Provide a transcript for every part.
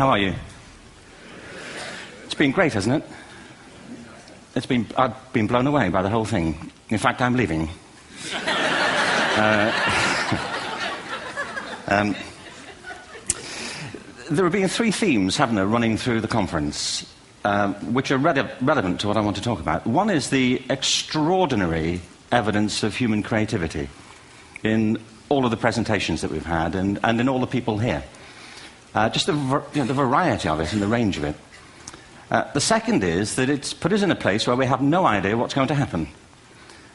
How are you? It's been great, hasn't it? I've been blown away by the whole thing. In fact, I'm leaving. There have been three themes, haven't there, running through the conference, which are relevant to what I want to talk about. One is the extraordinary evidence of human creativity in all of the presentations that we've had and in all the people here. Just the variety of it and the range of it. The second is that it's put us in a place where we have no idea what's going to happen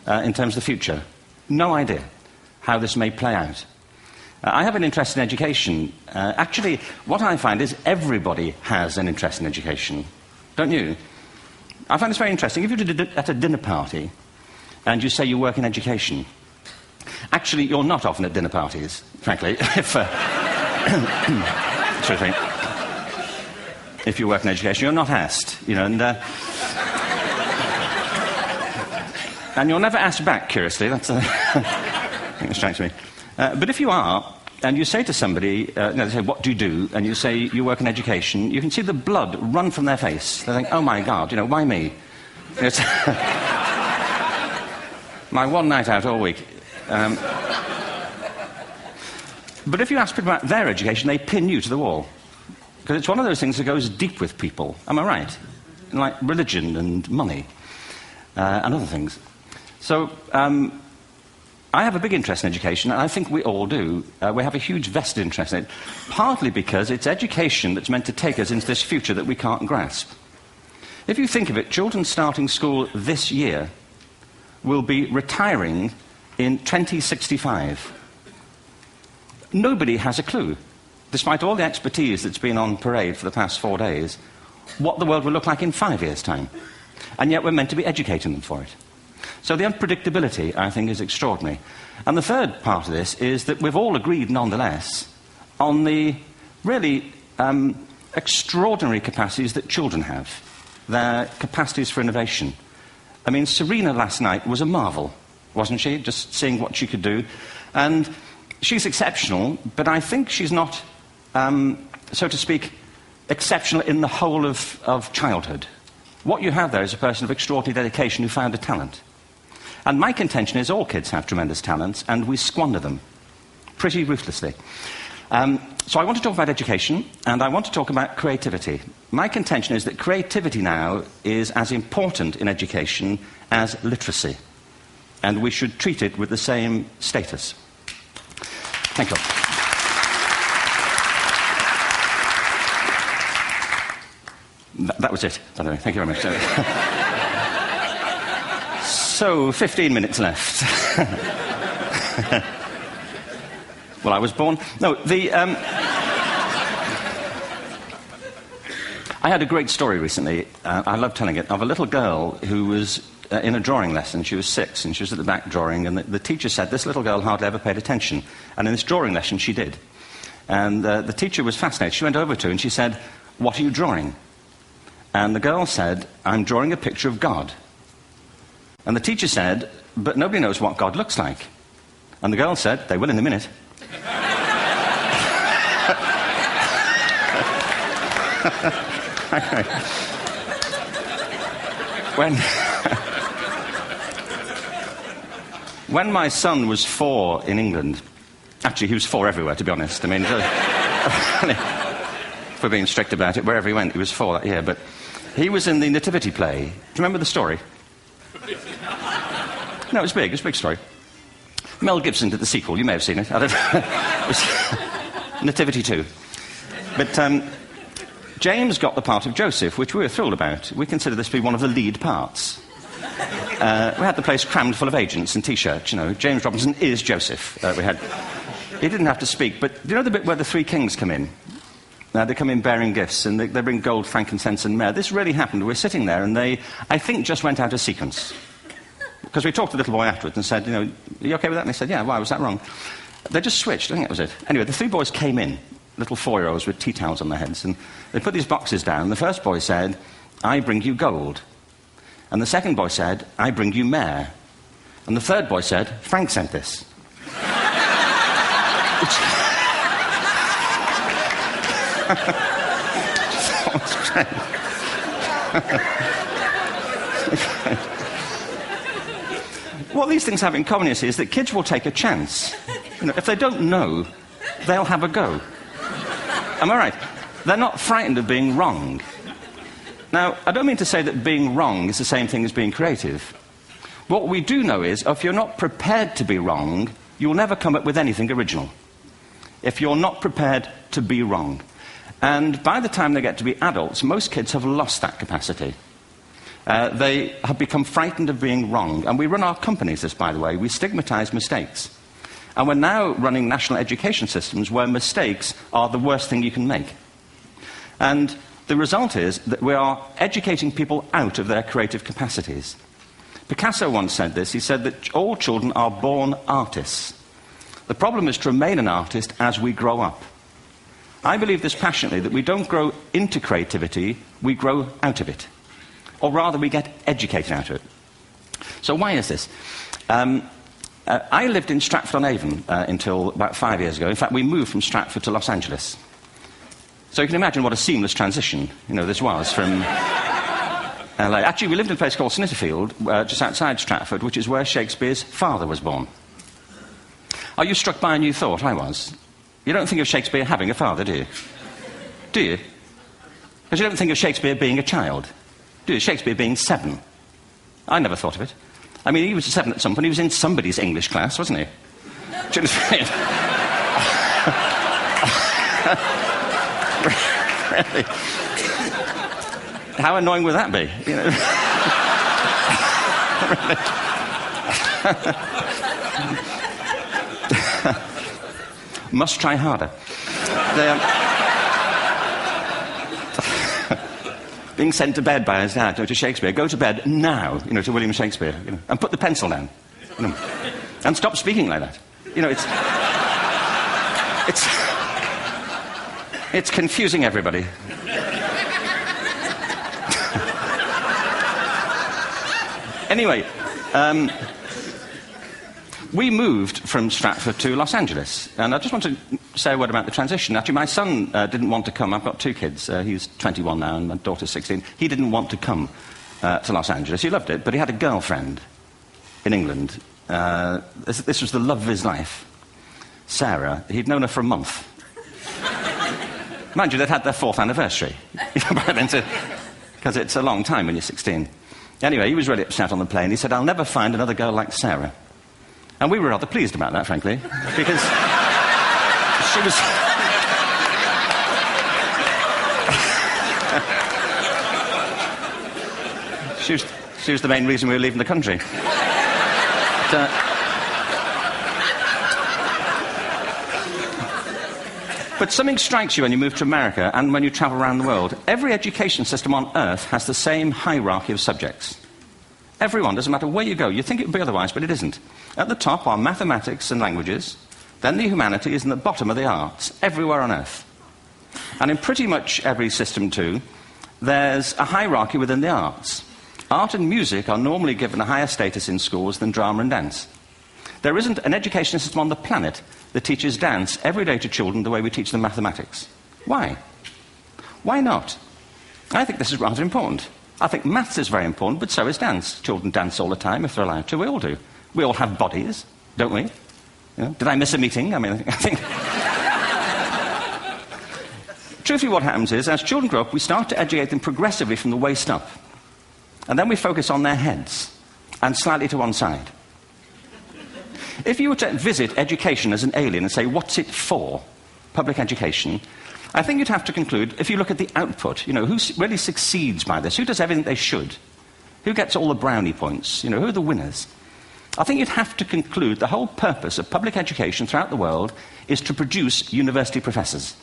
in terms of the future. No idea how this may play out. I have an interest in education. Actually, what I find is everybody has an interest in education. Don't you? I find this very interesting. If you're at a dinner party and you say you work in education, actually, you're not often at dinner parties, frankly. If you work in education, you're not asked, and you're never asked back, curiously. That's I think it strikes me. But if you are, and you say to somebody, they say, what do you do? And you say, you work in education, you can see the blood run from their face. They think, oh my God, why me? It's my one night out all week. But if you ask people about their education, they pin you to the wall. Because it's one of those things that goes deep with people. Am I right? Like religion and money and other things. So I have a big interest in education, and I think we all do. We have a huge vested interest in it, partly because it's education that's meant to take us into this future that we can't grasp. If you think of it, children starting school this year will be retiring in 2065. Nobody has a clue, despite all the expertise that's been on parade for the past 4 days, what the world will look like in 5 years' time. And yet we're meant to be educating them for it. So the unpredictability, I think, is extraordinary. And the third part of this is that we've all agreed, nonetheless, on the really extraordinary capacities that children have, their capacities for innovation. I mean, Serena last night was a marvel, wasn't she? Just seeing what she could do. And she's exceptional, but I think she's not, so to speak, exceptional in the whole of childhood. What you have there is a person of extraordinary dedication who found a talent. And my contention is all kids have tremendous talents, and we squander them pretty ruthlessly. So I want to talk about education, and I want to talk about creativity. My contention is that creativity now is as important in education as literacy, and we should treat it with the same status. Thank you. That was it, by the way. Thank you very much. So, 15 minutes left. Well, I was born... No, I had a great story recently, I love telling it, of a little girl who was in a drawing lesson. She was 6, and she was at the back drawing, and the teacher said this little girl hardly ever paid attention. And in this drawing lesson, she did. And the teacher was fascinated. She went over to her and she said, "What are you drawing?" And the girl said, "I'm drawing a picture of God." And the teacher said, "But nobody knows what God looks like." And the girl said, "They will in a minute." When my son was 4 in England, actually he was 4 everywhere, to be honest. I mean, if we're being strict about it, wherever he went, he was 4 that year. But he was in the Nativity play. Do you remember the story? No, it was big. It was a big story. Mel Gibson did the sequel. You may have seen it. I don't know. It was Nativity 2. But James got the part of Joseph, which we were thrilled about. We consider this to be one of the lead parts. We had the place crammed full of agents and T-shirts, James Robinson is Joseph. He didn't have to speak, but do you know the bit where the 3 kings come in? They come in bearing gifts, and they bring gold, frankincense, and myrrh. This really happened. We're sitting there, and they, I think, just went out of sequence. Because we talked to the little boy afterwards and said, "Are you okay with that?" And they said, "Yeah, why was that wrong?" They just switched. I think that was it. Anyway, the 3 boys came in, little 4-year-olds with tea towels on their heads, and they put these boxes down. The first boy said, "I bring you gold." And the second boy said, "I bring you myrrh." And the third boy said, "Frank sent this." What these things have in common, you see, is that kids will take a chance. If they don't know, they'll have a go. Am I right? They're not frightened of being wrong. Now, I don't mean to say that being wrong is the same thing as being creative. What we do know is, if you're not prepared to be wrong, you'll never come up with anything original. If you're not prepared to be wrong. And by the time they get to be adults, most kids have lost that capacity. They have become frightened of being wrong. And we run our companies this, by the way. We stigmatize mistakes. And we're now running national education systems where mistakes are the worst thing you can make. And the result is that we are educating people out of their creative capacities. Picasso once said this. He said that all children are born artists. The problem is to remain an artist as we grow up. I believe this passionately, that we don't grow into creativity, we grow out of it. Or rather, we get educated out of it. So why is this? I lived in Stratford-on-Avon until about 5 years ago. In fact, we moved from Stratford to Los Angeles. So you can imagine what a seamless transition, this was from LA. Actually, we lived in a place called Snitterfield, just outside Stratford, which is where Shakespeare's father was born. Are you struck by a new thought? I was. You don't think of Shakespeare having a father, do you? Do you? Because you don't think of Shakespeare being a child. Do you? Shakespeare being 7. I never thought of it. I mean, he was 7 at some point. He was in somebody's English class, wasn't he? Really? How annoying would that be? Must try harder. Being sent to bed by his dad, to Shakespeare. Go to bed now, to William Shakespeare, and put the pencil down, and stop speaking like that. It's confusing everybody. Anyway, we moved from Stratford to Los Angeles, and I just want to say a word about the transition. Actually, my son didn't want to come. I've got 2 kids. He's 21 now, and my daughter's 16. He didn't want to come to Los Angeles. He loved it, but he had a girlfriend in England. This was the love of his life, Sarah. He'd known her for a month. Mind you, they'd had their 4th anniversary, because it's a long time when you're 16. Anyway, he was really upset on the plane. He said, "I'll never find another girl like Sarah." And we were rather pleased about that, frankly, because she was the main reason we were leaving the country. But something strikes you when you move to America and when you travel around the world. Every education system on Earth has the same hierarchy of subjects. Everyone, doesn't matter where you go. You think it would be otherwise, but it isn't. At the top are mathematics and languages, then the humanities, and at the bottom are the arts, everywhere on Earth. And in pretty much every system, too, there's a hierarchy within the arts. Art and music are normally given a higher status in schools than drama and dance. There isn't an education system on the planet that teaches dance every day to children the way we teach them mathematics. Why? Why not? I think this is rather important. I think maths is very important, but so is dance. Children dance all the time if they're allowed to. We all do. We all have bodies, don't we? Did I miss a meeting? I think... Truthfully, what happens is, as children grow up, we start to educate them progressively from the waist up. And then we focus on their heads, and slightly to one side. If you were to visit education as an alien and say, what's it for, public education, I think you'd have to conclude, if you look at the output, who really succeeds by this, who does everything they should, who gets all the brownie points, who are the winners, I think you'd have to conclude the whole purpose of public education throughout the world is to produce university professors.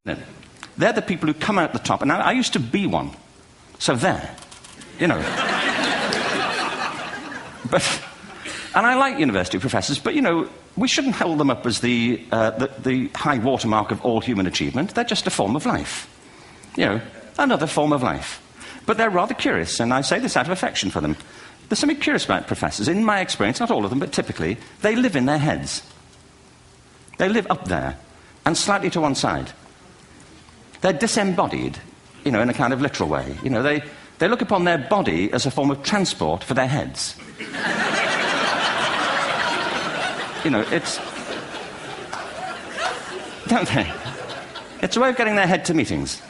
They're the people who come out the top, and I used to be one, so there, But... And I like university professors, but, we shouldn't hold them up as the high watermark of all human achievement. They're just a form of life. Another form of life. But they're rather curious, and I say this out of affection for them. There's something curious about professors. In my experience, not all of them, but typically, they live in their heads. They live up there, and slightly to one side. They're disembodied. in a kind of literal way. They look upon their body as a form of transport for their heads. It's... Don't they? It's a way of getting their head to meetings.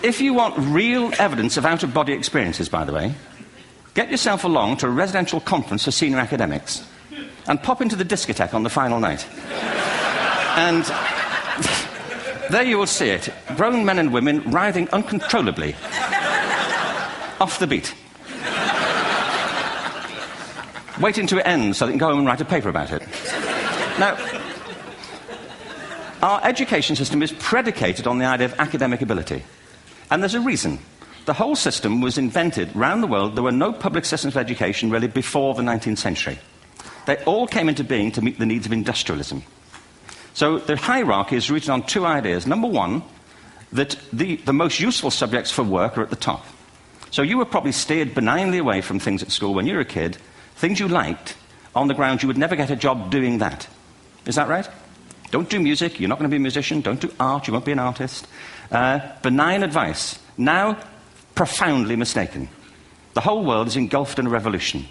If you want real evidence of out-of-body experiences, by the way, get yourself along to a residential conference for senior academics and pop into the discotheque on the final night. And there you will see it. Grown men and women writhing uncontrollably off the beat. Waiting to it ends so they can go home and write a paper about it. Now, our education system is predicated on the idea of academic ability. And there's a reason. The whole system was invented around the world. There were no public systems of education really before the 19th century. They all came into being to meet the needs of industrialism. So the hierarchy is rooted on two ideas. Number one, that the most useful subjects for work are at the top. So you were probably steered benignly away from things at school when you were a kid, things you liked, on the grounds you would never get a job doing that. Is that right? Don't do music, you're not going to be a musician. Don't do art, you won't be an artist. Benign advice. Now, profoundly mistaken. The whole world is engulfed in a revolution.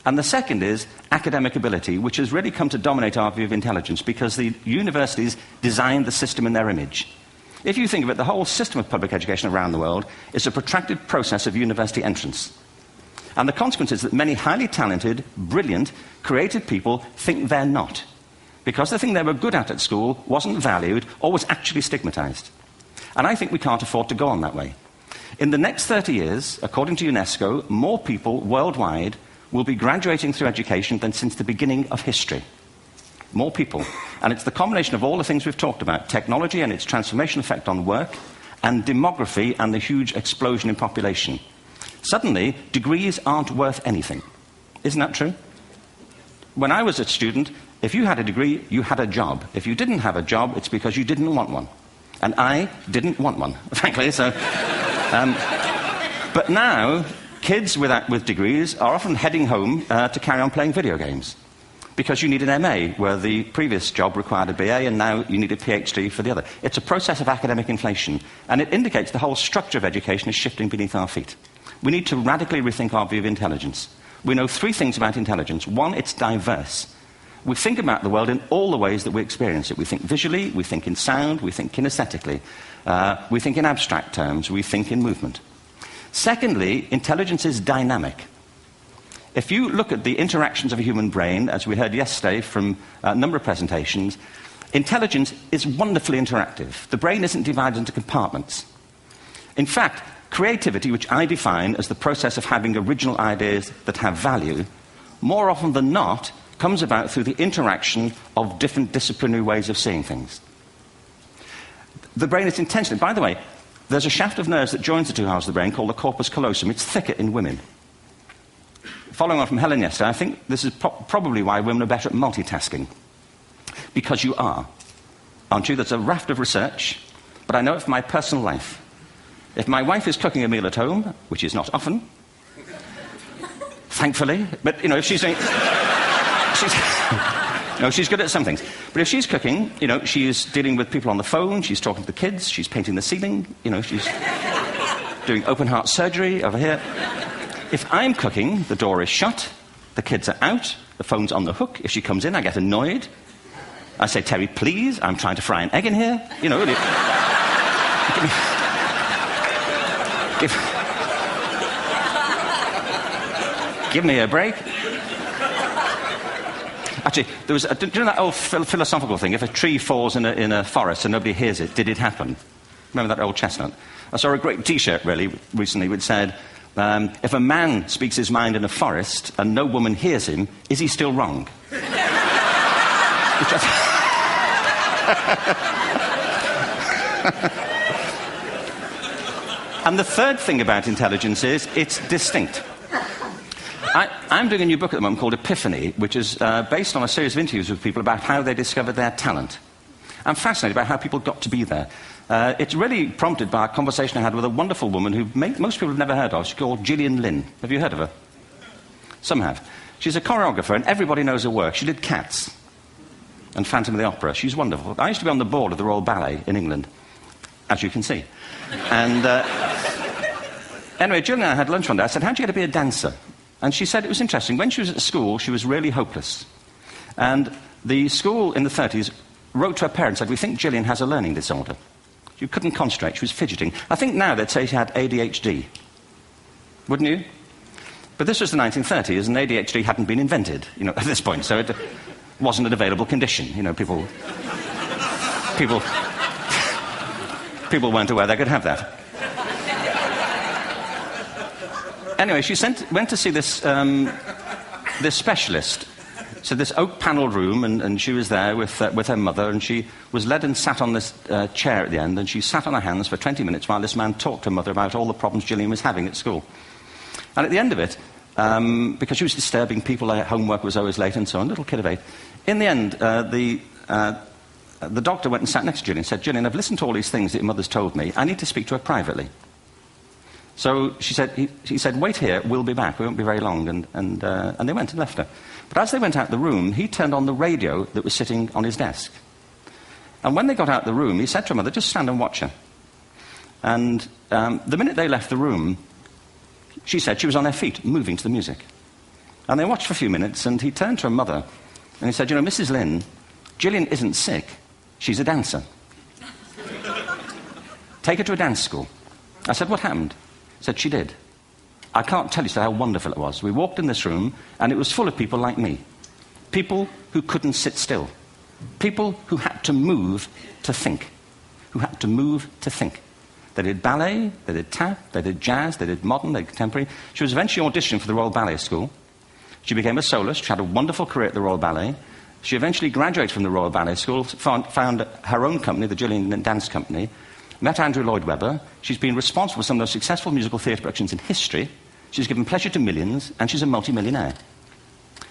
And the second is academic ability, which has really come to dominate our view of intelligence because the universities designed the system in their image. If you think of it, the whole system of public education around the world is a protracted process of university entrance. And the consequence is that many highly talented, brilliant, creative people think they're not. Because the thing they were good at school wasn't valued or was actually stigmatized. And I think we can't afford to go on that way. In the next 30 years, according to UNESCO, more people worldwide will be graduating through education than since the beginning of history. More people. And it's the combination of all the things we've talked about, technology and its transformational effect on work, and demography and the huge explosion in population. Suddenly, degrees aren't worth anything. Isn't that true? When I was a student, if you had a degree, you had a job. If you didn't have a job, it's because you didn't want one. And I didn't want one, frankly, so... but now, kids with degrees are often heading home to carry on playing video games. Because you need an MA, where the previous job required a BA, and now you need a PhD for the other. It's a process of academic inflation, and it indicates the whole structure of education is shifting beneath our feet. We need to radically rethink our view of intelligence. We know three things about intelligence. One, it's diverse. We think about the world in all the ways that we experience it. We think visually, we think in sound, we think kinesthetically, we think in abstract terms, we think in movement. Secondly, intelligence is dynamic. If you look at the interactions of a human brain, as we heard yesterday from a number of presentations, intelligence is wonderfully interactive. The brain isn't divided into compartments. In fact, creativity, which I define as the process of having original ideas that have value, more often than not, comes about through the interaction of different disciplinary ways of seeing things. The brain is intentionally... By the way, there's a shaft of nerves that joins the two halves of the brain called the corpus callosum. It's thicker in women. Following on from Helen yesterday, I think this is probably why women are better at multitasking. Because you are. Aren't you? There's a raft of research, but I know it from my personal life. If my wife is cooking a meal at home, which is not often, thankfully, but, if she's doing... she's good at some things. But if she's cooking, she's dealing with people on the phone, she's talking to the kids, she's painting the ceiling, she's doing open-heart surgery over here. If I'm cooking, the door is shut, the kids are out, the phone's on the hook. If she comes in, I get annoyed. I say, Terry, please, I'm trying to fry an egg in here. Give me a break. Actually, do you know that old philosophical thing? If a tree falls in a forest and nobody hears it, did it happen? Remember that old chestnut? I saw a great T-shirt, really, recently, which said, if a man speaks his mind in a forest and no woman hears him, is he still wrong? And the third thing about intelligence is it's distinct. I'm doing a new book at the moment called Epiphany, which is based on a series of interviews with people about how they discovered their talent. I'm fascinated by how people got to be there. It's really prompted by a conversation I had with a wonderful woman who most people have never heard of. She's called Gillian Lynn. Have you heard of her? Some have. She's a choreographer, and everybody knows her work. She did Cats. and Phantom of the Opera. She's wonderful. I used to be on the board of the Royal Ballet in England, as you can see. And anyway, Jill and I had lunch one day. I said, how'd you get to be a dancer? And she said it was interesting. When she was at school, she was really hopeless. And the school in the 30s wrote to her parents and said, we think Gillian has a learning disorder. She couldn't concentrate. She was fidgeting. I think now they'd say she had ADHD. Wouldn't you? But this was the 1930s, and ADHD hadn't been invented, at this point. So it wasn't an available condition. People weren't aware they could have that. Anyway, she went to see this specialist. So this oak-panelled room, and she was there with her mother, and she was led and sat on this chair at the end, and she sat on her hands for 20 minutes while this man talked to her mother about all the problems Gillian was having at school. And at the end of it, because she was disturbing people, her homework was always late and so on, little kid of 8, in the end, the doctor went and sat next to Gillian and said, Gillian, I've listened to all these things that your mother's told me. I need to speak to her privately. So he said, wait here, we'll be back. We won't be very long. And they went and left her. But as they went out the room, he turned on the radio that was sitting on his desk. And when they got out the room, he said to her mother, just stand and watch her. And the minute they left the room, she said she was on her feet, moving to the music. And they watched for a few minutes, and he turned to her mother, and he said, Mrs. Lynn, Gillian isn't sick. She's a dancer. Take her to a dance school. I said, what happened? He said, she did. I can't tell you how wonderful it was. We walked in this room, and it was full of people like me. People who couldn't sit still. People who had to move to think. Who had to move to think. They did ballet, they did tap, they did jazz, they did modern, they did contemporary. She was eventually auditioned for the Royal Ballet School. She became a soloist. She had a wonderful career at the Royal Ballet. She eventually graduated from the Royal Ballet School, found her own company, the Gillian Dance Company, met Andrew Lloyd Webber. She's been responsible for some of the most successful musical theatre productions in history. She's given pleasure to millions, and she's a multi-millionaire.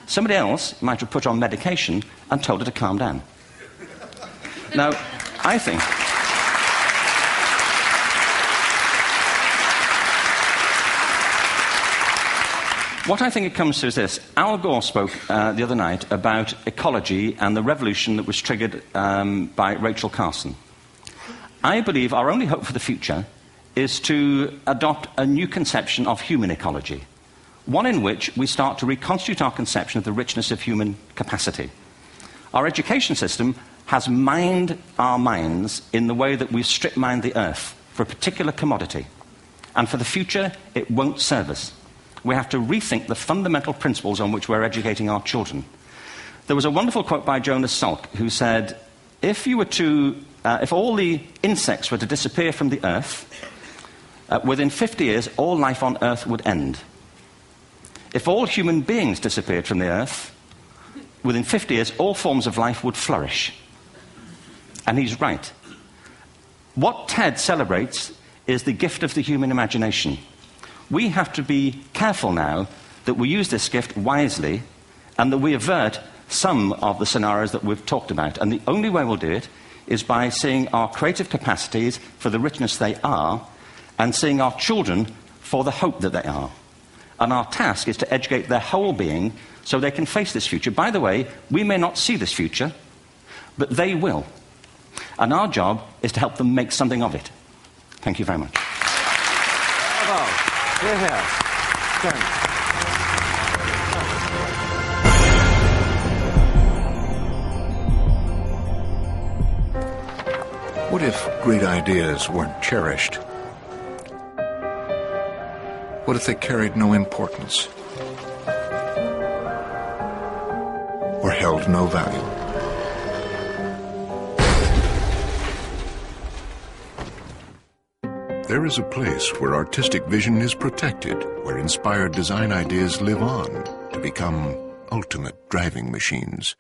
Somebody else might have put her on medication and told her to calm down. Now, I think... What I think it comes to is this. Al Gore spoke the other night about ecology and the revolution that was triggered by Rachel Carson. I believe our only hope for the future is to adopt a new conception of human ecology, one in which we start to reconstitute our conception of the richness of human capacity. Our education system has mined our minds in the way that we've strip-mined the earth for a particular commodity, and for the future it won't serve us. We have to rethink the fundamental principles on which we're educating our children. There was a wonderful quote by Jonas Salk, who said, if all the insects were to disappear from the earth, within 50 years, all life on earth would end. If all human beings disappeared from the earth, within 50 years, all forms of life would flourish. And he's right. What TED celebrates is the gift of the human imagination. We have to be careful now that we use this gift wisely and that we avert some of the scenarios that we've talked about. And the only way we'll do it is by seeing our creative capacities for the richness they are and seeing our children for the hope that they are. And our task is to educate their whole being so they can face this future. By the way, we may not see this future, but they will. And our job is to help them make something of it. Thank you very much. Bravo. Yeah. What if great ideas weren't cherished? What if they carried no importance? Or held no value? There is a place where artistic vision is protected, where inspired design ideas live on to become ultimate driving machines.